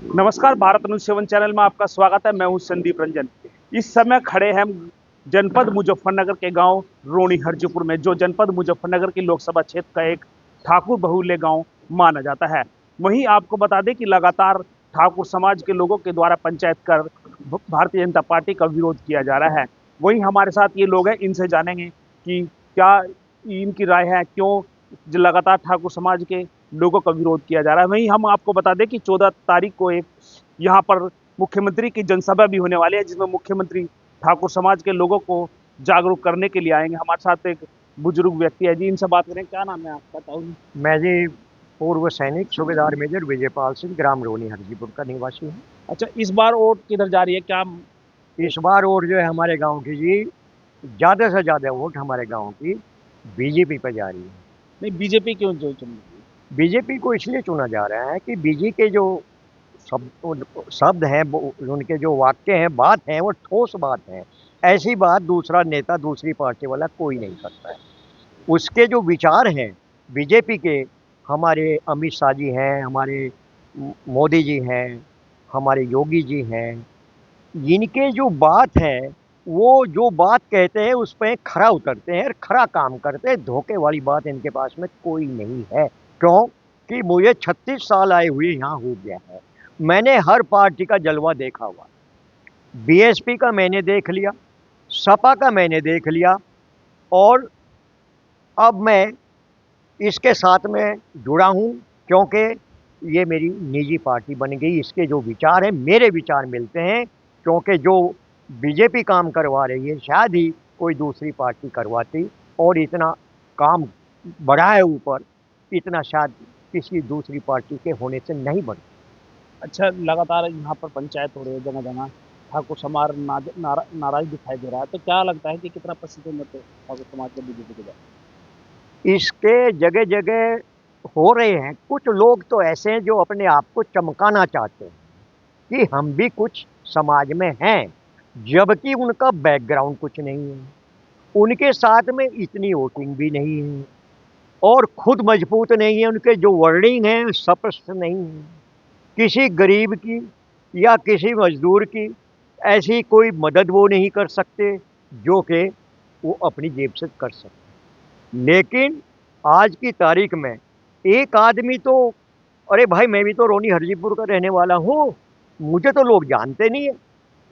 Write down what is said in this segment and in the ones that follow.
नमस्कार, Bharat news 7 channel में आपका स्वागत है। मैं हूं संदीप रंजन। इस समय खड़े हैं जनपद मुजफ्फरनगर के गांव रोणी हरजीपुर में, जो जनपद मुजफ्फरनगर की लोकसभा क्षेत्र का एक ठाकुर बहुल्य गांव माना जाता है। वहीं आपको बता दें कि लगातार ठाकुर समाज के लोगों के द्वारा पंचायत कर भारतीय जनता पार्टी का विरोध किया जा रहा है। वहीं हमारे साथ ये लोग हैं, इनसे जानेंगे कि क्या इनकी राय है, क्यों जो लगातार ठाकुर समाज के लोगों का विरोध किया जा रहा है। वहीं हम आपको बता दें कि 14 तारीख को एक यहाँ पर मुख्यमंत्री की जनसभा भी होने वाली है, जिसमें मुख्यमंत्री ठाकुर समाज के लोगों को जागरूक करने के लिए आएंगे। हमारे साथ एक बुजुर्ग व्यक्ति है जी, इनसे बात करें। क्या नाम है आपका ताऊ? मैं जी पूर्व सैनिक सूबेदार मेजर विजयपाल सिंह ग्राम रोनी हरजीपुर का निवासी हूँ। अच्छा, इस बार वोट किधर जा रही है? क्या इस बार वोट जो है हमारे गांव की जी, ज़्यादा से ज़्यादा वोट हमारे गांव की बीजेपी पर जा रही है। नहीं, बीजेपी क्यों जो चुन रही है? बीजेपी को इसलिए चुना जा रहा है कि बीजेपी के जो शब्द हैं, उनके जो वाक्य हैं, बात हैं, वो ठोस बात है। ऐसी बात दूसरा नेता, दूसरी पार्टी वाला कोई नहीं करता है। उसके जो विचार हैं बीजेपी के, हमारे अमित शाह जी हैं, हमारे मोदी जी हैं, हमारे योगी जी हैं, इनके जो बात है, वो जो बात कहते हैं उस पे खरा उतरते हैं और खरा काम करते हैं। धोखे वाली बात इनके पास में कोई नहीं है। क्यों कि मुझे 36 साल आए हुए यहाँ हो गया है। मैंने हर पार्टी का जलवा देखा हुआ। बीएसपी का मैंने देख लिया, सपा का मैंने देख लिया, और अब मैं इसके साथ में जुड़ा हूँ क्योंकि ये मेरी निजी पार्टी बन गई। इसके जो विचार हैं, मेरे विचार मिलते हैं, क्योंकि जो बीजेपी काम करवा रही है शायद ही कोई दूसरी पार्टी करवाती, और इतना काम बढ़ा है ऊपर, इतना शायद किसी दूसरी पार्टी के होने से नहीं बढ़ता। अच्छा, लगातार यहाँ पर पंचायत हो रही है जगह जगह, ठाकुर समाज नाराज दिखाई दे रहा है, तो क्या लगता है कि कितना प्रतिशत मत ठाकुर समाज के बीजेपी के जाए? इसके जगह जगह हो रहे हैं। कुछ लोग तो ऐसे हैं जो अपने आप को चमकाना चाहते हैं कि हम भी कुछ समाज में हैं, जबकि उनका बैकग्राउंड कुछ नहीं है, उनके साथ में इतनी वोटिंग भी नहीं है, और खुद मजबूत नहीं है, उनके जो वर्डिंग है स्पष्ट नहीं है किसी गरीब की या किसी मजदूर की। ऐसी कोई मदद वो नहीं कर सकते जो कि वो अपनी जेब से कर सकते। लेकिन आज की तारीख में एक आदमी तो, अरे भाई मैं भी तो रोनी हरजीपुर का रहने वाला हूँ, मुझे तो लोग जानते नहीं है।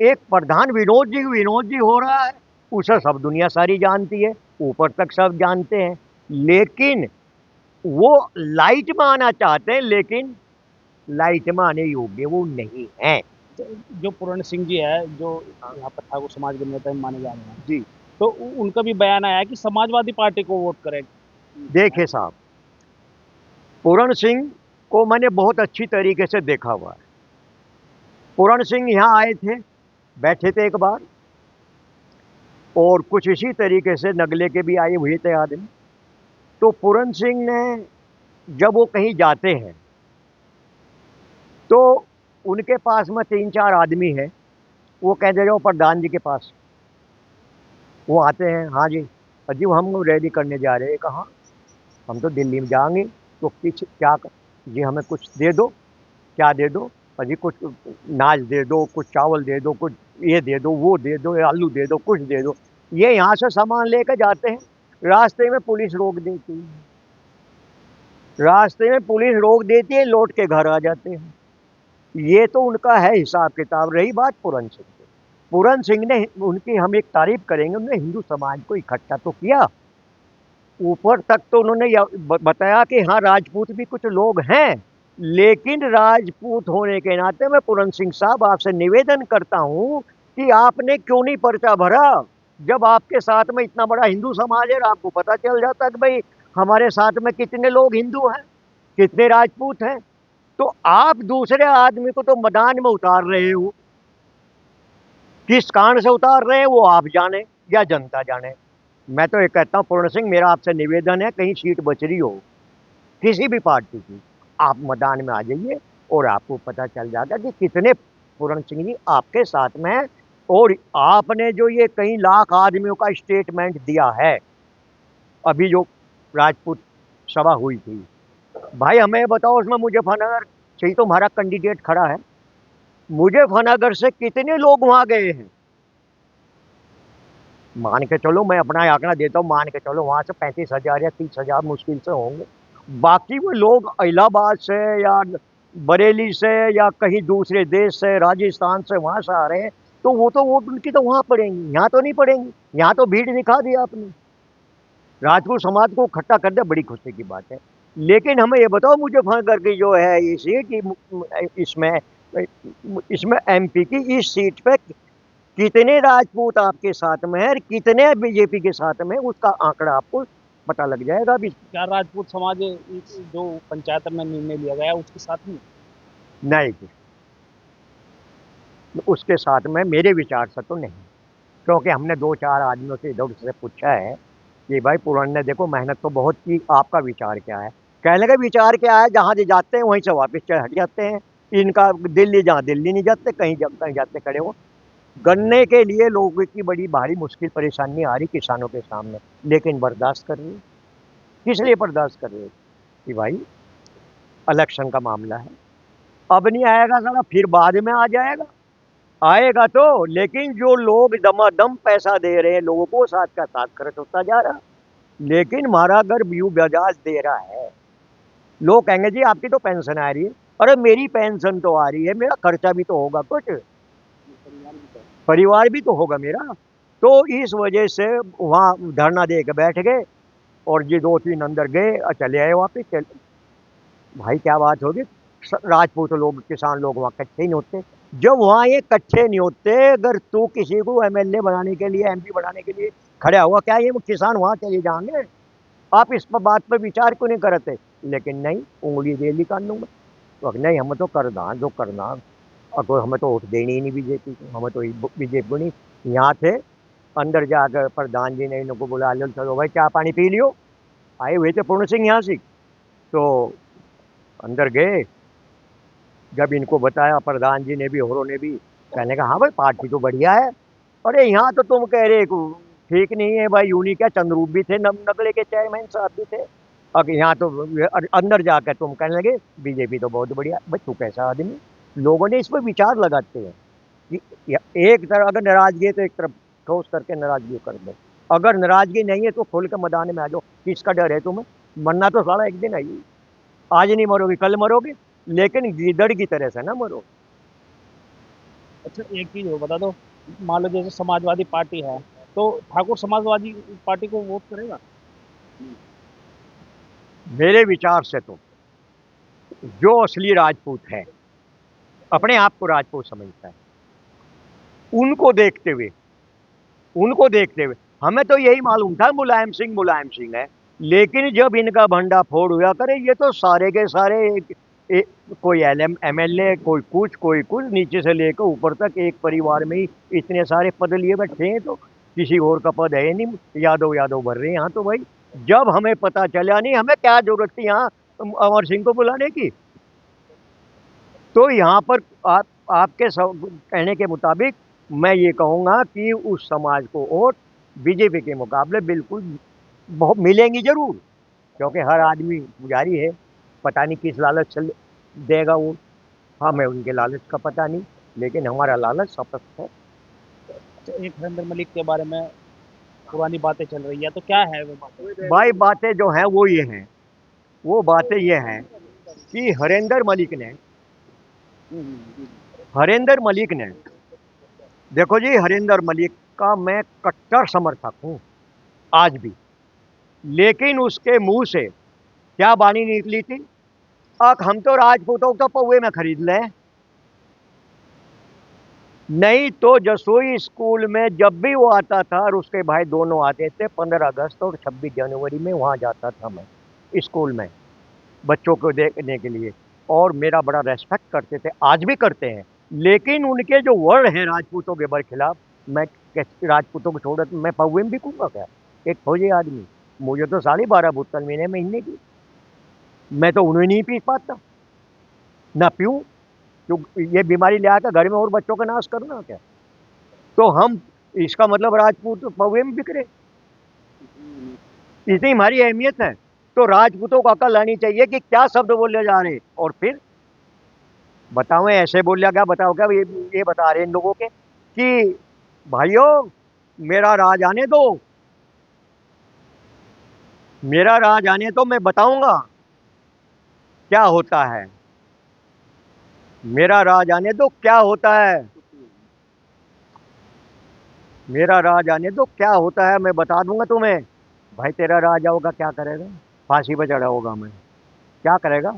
एक प्रधान विनोद जी हो रहा है, उसे सब दुनिया सारी जानती है, ऊपर तक सब जानते हैं। लेकिन वो लाइट में आना चाहते हैं, लेकिन लाइट में आने योग्य वो नहीं है। तो जो पूर्ण सिंह जी है, जो यहाँ पर ठाकुर समाज के नेता माने जा रहे हैं, जी तो उनका भी बयान आया है कि समाजवादी पार्टी को वोट करें। देखिए साहब, पूरण सिंह को मैंने बहुत अच्छी तरीके से देखा हुआ है। पूरण सिंह यहाँ आए थे, बैठे थे एक बार, और कुछ इसी तरीके से नगले के भी आए हुए थे आदमी। तो पूरण सिंह ने, जब वो कहीं जाते हैं तो उनके पास में 3-4 आदमी हैं, वो कहते जाओ प्रधान जी के पास। वो आते हैं, हाँ जी अजीब हम रैली करने जा रहे हैं। कहाँ? हम तो दिल्ली में जाएंगे। तो कुछ क्या जी हमें कुछ दे दो। क्या दे दो? अजी कुछ नाच दे दो, कुछ चावल दे दो, कुछ ये दे दो, वो दे दो, आलू दे दो, कुछ दे दो। ये यहाँ से सामान लेकर जाते हैं, रास्ते में पुलिस रोक देती है, रास्ते में पुलिस रोक देती है, लौट के घर आ जाते हैं। ये तो उनका है हिसाब किताब। रही बात पूरन सिंह की, पूरन सिंह ने, उनकी हम एक तारीफ करेंगे, उन्होंने हिंदू समाज को इकट्ठा तो किया। ऊपर तक तो उन्होंने बताया कि हाँ राजपूत भी कुछ लोग हैं, लेकिन राजपूत होने के नाते मैं पूरन सिंह साहब आपसे निवेदन करता हूँ कि आपने क्यों नहीं पर्चा भरा। जब आपके साथ में इतना बड़ा हिंदू समाज है, आपको पता चल जाता कि भाई हमारे साथ में कितने लोग हिंदू हैं, कितने राजपूत हैं। तो आप दूसरे आदमी को तो मैदान में उतार रहे हो, किस कारण से उतार रहे हैं वो आप जाने या जनता जाने। मैं तो ये कहता हूँ पूर्ण सिंह, मेरा आपसे निवेदन है, कहीं सीट बच रही हो किसी भी पार्टी की, आप मैदान में आ जाइए और आपको पता चल जाएगा कि कितने पूर्ण सिंह जी आपके साथ में हैं। और आपने जो ये कई लाख आदमियों का स्टेटमेंट दिया है, अभी जो राजपूत सभा हुई थी, भाई हमें बताओ उसमें मुजफ्फरनगर से ही तो हमारा कैंडिडेट खड़ा है। मुजफ्फरनगर से कितने लोग वहां गए हैं? मान के चलो, मैं अपना आंकड़ा देता हूँ, मान के चलो वहां से 35,000 या 30,000 मुश्किल से होंगे। बाकी वो लोग इलाहाबाद से या बरेली से या कहीं दूसरे देश से, राजस्थान से, वहां से आ रहे हैं, तो वो तो वोट उनकी तो वहां पड़ेंगी, यहाँ तो नहीं पड़ेंगी। यहाँ तो भीड़ दिखा दी आपने, राजपूत समाज को इकट्ठा कर दिया, बड़ी खुशी की बात है। लेकिन हमें ये बताओ, मुजफ्फरनगर की जो है ये सीट, इसमें इसमें एमपी की इस सीट पे कितने राजपूत आपके साथ में है और कितने बीजेपी के साथ में, उसका आंकड़ा आपको पता लग जाएगा अभी। क्या राजपूत समाज इस जो पंचायत में निर्णय लिया गया उसके साथ में? नहीं जी, उसके साथ में मेरे विचार से तो नहीं, क्योंकि हमने दो चार आदमियों से इधर उधर से पूछा है कि भाई पुराने ने देखो मेहनत तो बहुत की, आपका विचार क्या है? कहने का विचार क्या है, जहाँ से जाते हैं वहीं से वापस चढ़ हट जाते हैं। इनका दिल्ली, जहाँ दिल्ली नहीं जाते, कहीं जाते खड़े हो। गन्ने के लिए लोगों की बड़ी भारी मुश्किल परेशानी आ रही किसानों के सामने, लेकिन बर्दाश्त कर रही है। किस लिए बर्दाश्त कर रहे हो? कि भाई इलेक्शन का मामला है, अब नहीं आएगा साला, फिर बाद में आ जाएगा। आएगा तो, लेकिन जो लोग दमादम पैसा दे रहे हैं लोगों को, साथ का साथ खर्च होता जा रहा। लेकिन हमारा अगर व्यू बजाज दे रहा है, लोग कहेंगे जी आपकी तो पेंशन आ रही है। अरे मेरी पेंशन तो आ रही है, मेरा खर्चा भी तो होगा कुछ, परिवार भी तो होगा मेरा। तो इस वजह से वहाँ धरना दे के बैठ गए, और ये दो तीन अंदर गए और चले आए वापिस। भाई क्या बात होगी, राजपूत लोग, किसान लोग वहाँ इकट्ठे ही नहीं होते। जब वहाँ ये इकट्ठे नहीं होते, अगर तू किसी को एमएलए बनाने के लिए, एमपी बनाने के लिए खड़ा हुआ, क्या ये किसान वहाँ चले जाएंगे? आप इस पर बात पर विचार क्यों नहीं करते? लेकिन नहीं, उंगली दे ली कानून में, तो नहीं हमें तो करना जो करना, और कोई हमें तो वोट देनी ही नहीं बीजेपी को, हमें तो बीजेपी को नहीं। यहाँ थे, अंदर जाकर प्रधान जी ने इनको बुला लो, चलो भाई चाय पानी पी लियो। आए हुए थे पूर्ण सिंह यहाँ से, तो अंदर गए। जब इनको बताया प्रधान जी ने भी, औरों ने भी, कहने का हाँ भाई पार्टी तो बढ़िया है। अरे यहाँ तो तुम कह रहे ठीक नहीं है भाई, यूनी क्या चंद्रूप भी थे, नगले के चेयरमैन साहब भी थे। अब यहाँ तो अंदर जाकर तुम कहने लगे बीजेपी तो बहुत बढ़िया। भाई तू कैसा आदमी? लोगों ने इस पर विचार लगाते हैं कि एक तरफ अगर नाराजगी है तो एक तरफ ठोस करके नाराजगी कर दो, अगर नाराजगी नहीं है तो खोल के मैदान में आ जाओ। किसका डर है तुम्हें? मरना तो सारा एक दिन है ही। आज नहीं मरोगे कल मरोगे, लेकिन गीदड़ की तरह से ना मरो। अच्छा एक चीज और बता दो, मान लो जैसे समाजवादी पार्टी है, तो ठाकुर समाजवादी पार्टी को वोट करेगा? मेरे विचार से तो जो असली राजपूत है, अपने आप को राजपूत समझता है, उनको देखते हुए, उनको देखते हुए हमें तो यही मालूम था मुलायम सिंह है। लेकिन जब इनका भंडा फोड़ हुआ करे, ये तो सारे के सारे कोई एमएलए, कोई कुछ, नीचे से लेकर ऊपर तक एक परिवार में ही इतने सारे पद लिए बैठे हैं, तो किसी और का पद है नहीं, यादव यादव भर रहे हैं यहाँ तो। भाई जब हमें पता चला, नहीं हमें क्या जरूरत थी यहाँ अमर सिंह को बुलाने की। तो यहाँ पर आपके कहने के मुताबिक मैं ये कहूँगा कि उस समाज को वोट बीजेपी के मुकाबले बिल्कुल बहुत मिलेंगी जरूर, क्योंकि हर आदमी पुजारी है, पता नहीं किस लालच से देगा वो। हमें उनके लालच का पता नहीं, लेकिन हमारा लालच स्पष्ट है। अच्छा, एक हरिंदर मलिक के बारे में पुरानी बातें चल रही है, तो क्या है वो बातें? भाई बातें जो हैं वो ये हैं, वो बातें ये हैं कि हरिंदर मलिक ने, देखो जी, हरिंदर मलिक का मैं कट्टर समर्थक हूँ आज भी। लेकिन उसके मुंह से क्या बानी निकली थी, हम तो राजपूतों को तो पौवे में खरीद लें। नहीं तो जसोई स्कूल में जब भी वो आता था, और उसके भाई दोनों आते थे, 15 अगस्त और 26 जनवरी में वहां जाता था मैं स्कूल में बच्चों को देखने के लिए, और मेरा बड़ा रेस्पेक्ट करते थे, आज भी करते हैं। लेकिन उनके जो वर्ड हैं राजपूतों के खिलाफ, मैं राजपूतों को छोड़ मैं पौवे में बिकूंगा क्या? एक फौजी आदमी, मुझे तो 12.5 बोतल महीने की, मैं तो उन्हें नहीं पी पाता, ना पीऊं, क्यों ये बीमारी ले आकर घर में और बच्चों का नाश करना क्या? तो हम, इसका मतलब राजपूत पौवे में बिक रहे, इतनी हमारी अहमियत है। तो राजपूतों को अकल आनी चाहिए कि क्या शब्द बोले जा रहे हैं। और फिर बताओ ऐसे बोलिया क्या, बताओ क्या, ये बता रहे हैं इन लोगों के कि भाइयों मेरा राज आने दो, मेरा राज आने तो मैं बताऊंगा क्या होता है, मेरा राज आने दो क्या होता है, मेरा राज आने दो क्या होता है, मैं बता दूंगा तुम्हें। भाई तेरा राज होगा क्या करेगा, फांसी पे चढ़ा होगा मैं, क्या करेगा।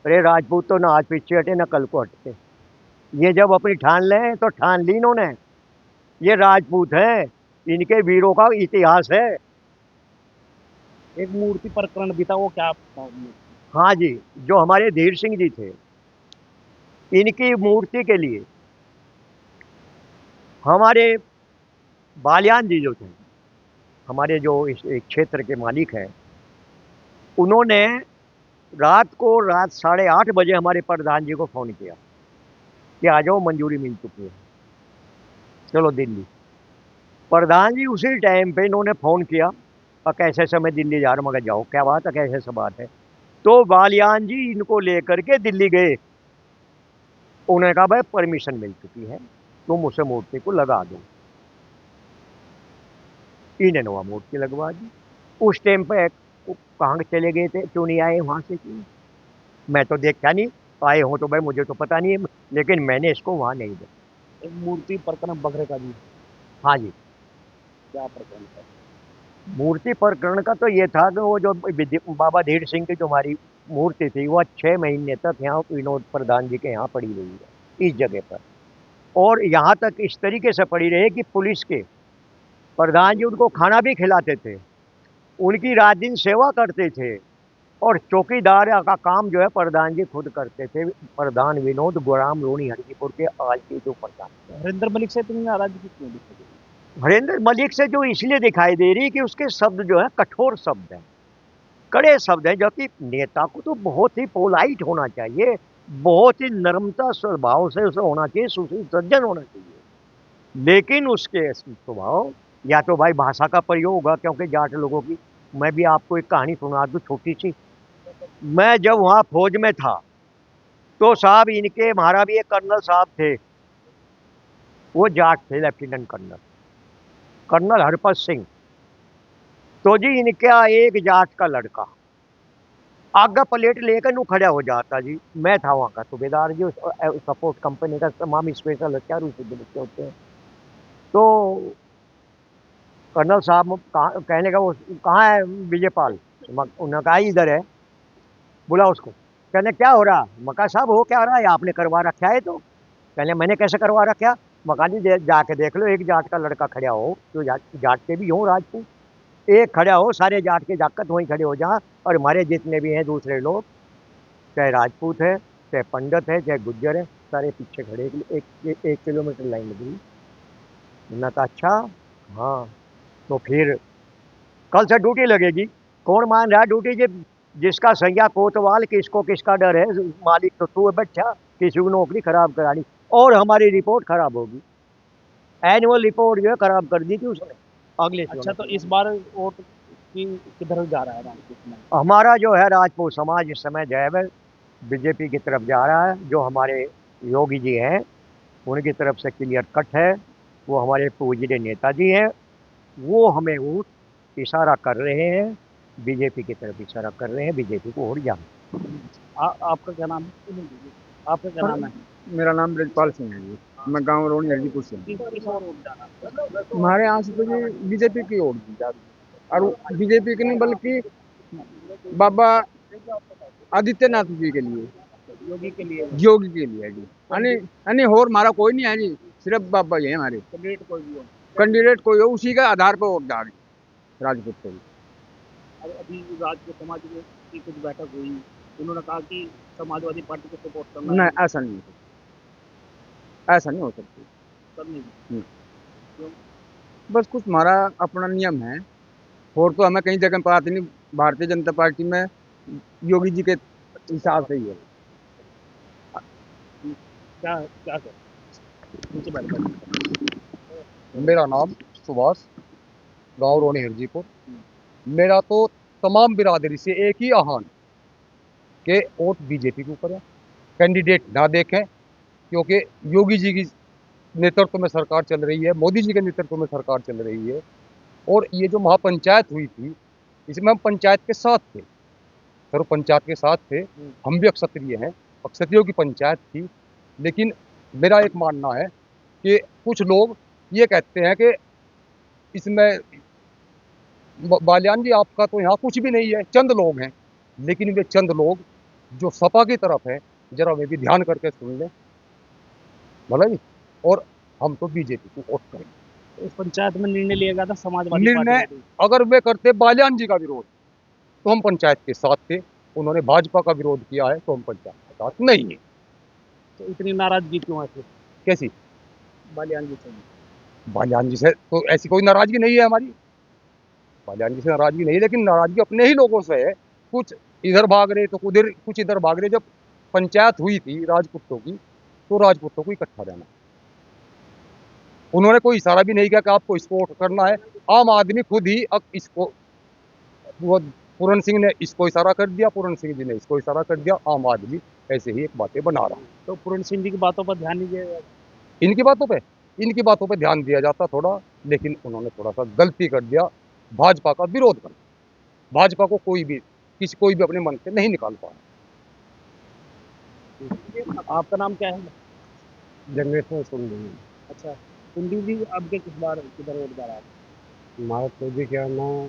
अरे राजपूत तो ना आज पीछे हटे ना कल को हटते, ये जब अपनी ठान लें तो ठान ली इन्होंने, ये राजपूत है, इनके वीरों का इतिहास है। एक मूर्ति प्रकरण भी था, वो क्या था? हाँ जी, जो हमारे धीर सिंह जी थे, इनकी मूर्ति के लिए हमारे बालियान जी जो थे, हमारे जो इस एक क्षेत्र के मालिक हैं, उन्होंने रात 8:30 बजे हमारे प्रधान जी को फोन किया कि आ जाओ मंजूरी मिल चुकी है, चलो दिल्ली। प्रधान जी उसी टाइम पे इन्होंने फोन किया और कैसे समय दिल्ली जा रहा, मगर जाओ क्या बात है, कैसे सब बात है। तो बालियान जी इनको लेकर के दिल्ली गए, उन्होंने कहा भाई परमिशन मिल चुकी है, तुम उसे मूर्ति को लगा दो। इन्हें नवा मूर्ति लगवा दी। उस टाइम पे कहाँ चले गए थे, क्यों नहीं आए वहां से, क्यों, मैं तो देखा नहीं, आए हो तो भाई मुझे तो पता नहीं है, लेकिन मैंने इसको वहां नहीं देखा। एक मूर्ति प्रकरण बकरे का भी, हाँ जी, क्या प्रकरण था? मूर्ति प्रकरण का तो ये था कि वो जो बाबा धीर सिंह की जो हमारी मूर्ति थी, वह 6 महीने तक यहाँ विनोद प्रधान जी के यहाँ पड़ी रही है इस जगह पर, और यहाँ तक इस तरीके से पड़ी रही कि पुलिस के प्रधान जी उनको खाना भी खिलाते थे, उनकी रात दिन सेवा करते थे, और चौकीदार का काम जो है प्रधान जी खुद करते थे। प्रधान विनोद गुराम रोनी हरदीपुर के आज के जो प्रधान, हरिंदर मलिक से इतनी नाराजगी क्यों दिखती है? हरेंद्र मलिक से जो इसलिए दिखाई दे रही कि उसके शब्द जो है कठोर शब्द हैं, कड़े शब्द हैं, जबकि नेता को तो बहुत ही पोलाइट होना चाहिए, बहुत ही नम्रता स्वभाव से उसे होना चाहिए, सुशील सज्जन होना चाहिए, लेकिन उसके स्वभाव, या तो भाई भाषा का प्रयोग होगा, क्योंकि जाट लोगों की, मैं भी आपको एक कहानी सुना दूं छोटी सी। मैं जब वहां फौज में था तो साहब इनके हमारा भी एक कर्नल साहब थे, वो जाट थे, lieutenant colonel, colonel Harpat Singh. तो जी इनका एक जाट का लड़का आगा प्लेट लेकर नू खड़ा हो जाता जी, मैं था वहाँ का सूबेदार जी, सपोर्ट कंपनी का तमाम स्पेशल हथियार उसी के बच्चे होते हैं। तो कर्नल साहब कहने का, वो कहाँ है विजयपाल, उन्होंने कहा इधर है, बुला उसको। कहने क्या हो रहा, मका साहब हो क्या रहा है, आपने करवा रखा है, तो कहने मैंने कैसे करवा रखा, मकानी जाके देख लो, एक जाट का लड़का खड़ा हो, तो जाट के भी हो राजपूत, एक खड़ा हो, सारे जाट के जाकत वहीं खड़े हो जा, और हमारे जितने भी हैं दूसरे लोग, चाहे राजपूत है, चाहे पंडित है, चाहे गुज्जर है, सारे पीछे खड़े, एक किलोमीटर लाइन लगी। मैंने कहा अच्छा, हाँ, तो फिर कल से ड्यूटी लगेगी, कौन मान रहा है ड्यूटी, जिसका सैया कोतवाल, किसको किसका डर है, मालिक तो तू है बच्चा, किसी को नौकरी खराब करानी, और हमारी रिपोर्ट खराब होगी, एनुअल रिपोर्ट जो है खराब कर दी थी उसने अगले अच्छा, समय। तो इस बार वोट की किधर जा रहा है राजपूत में? हमारा जो है राजपूत समाज इस समय जो है बीजेपी की तरफ जा रहा है, जो हमारे योगी जी हैं उनकी तरफ से क्लियर कट है, वो हमारे पूजनीय नेताजी हैं, वो हमें वोट इशारा कर रहे हैं, बीजेपी की तरफ इशारा कर रहे हैं, बीजेपी को वोट जाना। आपका क्या नाम है? आपका क्या नाम है? मेरा नाम ब्रजपाल सिंह है जी। मैं गांव रोनी हरदीपुर से हूँ। किस और वोट जाना? हमारे यहाँ से तो जी बीजेपी की ओर दी जाती है, और बीजेपी की नहीं बल्कि बाबा आदित्यनाथ जी के लिए, योगी के लिए? योगी के लिए है जी। यानी यानी और हमारा कोई नहीं है जी, सिर्फ बाबा ही है हमारे। कैंडिडेट कोई भी हो? कैंडिडेट कोई हो उसी का आधार पर वोट डाल राजपूत को। अभी राजपूत समाज की कुछ बैठक हुई, उन्होंने कहा कि समाजवादी पार्टी को सपोर्ट करना नहीं, है। ऐसा नहीं हो सकता, ऐसा नहीं हो सकता। करने की। क्यों? बस कुछ हमारा अपना नियम है, और तो हमें कहीं जगह पता नहीं, भारतीय जनता पार्टी में योगी जी के हिसाब से ही है। क्या क्या कर नीचे बैठ कर? मेरा नाम सुभाष, गांव रोनी हरजीपुर। मेरा तो तमाम बिरादरी से एक ही आह्वान कि वोट बीजेपी के ऊपर है, कैंडिडेट ना देखें, क्योंकि योगी जी की नेतृत्व में सरकार चल रही है, मोदी जी के नेतृत्व में सरकार चल रही है। और ये जो महापंचायत हुई थी, इसमें हम पंचायत के साथ थे, सर्व पंचायत के साथ थे। हम भी क्षत्रिय हैं, क्षत्रियों की पंचायत थी। लेकिन मेरा एक मानना है कि कुछ लोग ये कहते हैं कि इसमें बालियान जी आपका तो यहाँ कुछ भी नहीं है, चंद लोग हैं। लेकिन वे चंद लोग जो सपा की तरफ है, जरा वे भी ध्यान करके सुन लें, भला जी। और हम तो बीजेपी को वोट करेंगे। इस पंचायत में निर्णय लिया गया था समाजवादी निर्णय पार्टी अगर वे करते बालियान जी का विरोध तो हम पंचायत के साथ थे, उन्होंने भाजपा का विरोध किया है तो हम पंचायत के साथ नहीं है। तो इतनी नाराजगी क्यों है फिर कैसी? बालियान जी से? बालियान जी से तो ऐसी कोई नाराजगी नहीं है हमारी, बालियान जी से नाराजगी नहीं है, लेकिन नाराजगी अपने ही लोगों से है। कुछ इधर भाग रहे तो उधर, कुछ इधर भाग रहे। जब पंचायत हुई थी राजपूतों की, तो राजपूतों को इकट्ठा रहना, उन्होंने कोई इशारा भी नहीं किया कि आपको इसको वोट करना है। आम आदमी खुद ही अब इसको, वो पूरन सिंह ने इसको इशारा कर दिया, पूरन सिंह जी ने इसको इशारा कर दिया, आम आदमी ऐसे ही एक बातें बना रहा है। तो पूरन सिंह जी की बातों पर ध्यान नहीं दिया गया? इनकी बातों पे ध्यान दिया जाता थोड़ा, लेकिन उन्होंने थोड़ा सा गलती कर दिया, भाजपा का विरोध कर। भाजपा को कोई भी अपने मन से नहीं निकाल पाया। आपका नाम क्या है? जनरेशन सुन रही है। अच्छा, कुंडी जी आपके किस बार किधर वोट डाला? हमारे तो जी क्या नाम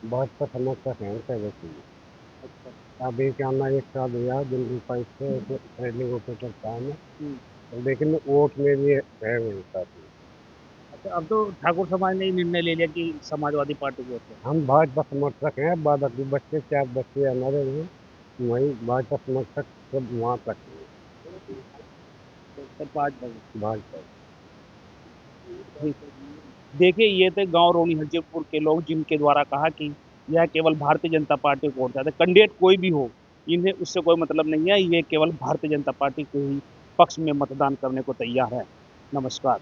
भाजपा समर्थक हैं पहले से ही। अच्छा। अभी क्या नाम एक साल हुआ दिल्ली पाइप से ट्रेनिंग ऑफिसर था मैं, लेकिन वोट में भी है वही साथी। अच्छा, अब तो ठाकुर समाज ने ही निर्णय ले लिया कि समाजवादी पार्टी को वोट दें। हम भाजपा समर्थक हैं, बाकी बच्चे 4 बच्चे हमारे हैं, वही भाजपा समर्थक सब वहाँ तक हैं, तो 5 बजे भाजपा। ठीक है। देखिए, ये थे गांव रोनी हरजीपुर के लोग, जिनके द्वारा कहा कि यह केवल भारतीय जनता पार्टी को वोट देते हैं। कैंडिडेट कोई भी हो, इन्हें उससे कोई मतलब नहीं है, ये केवल भारतीय जनता पार्टी के ही पक्ष में मतदान करने को तैयार है। नमस्कार।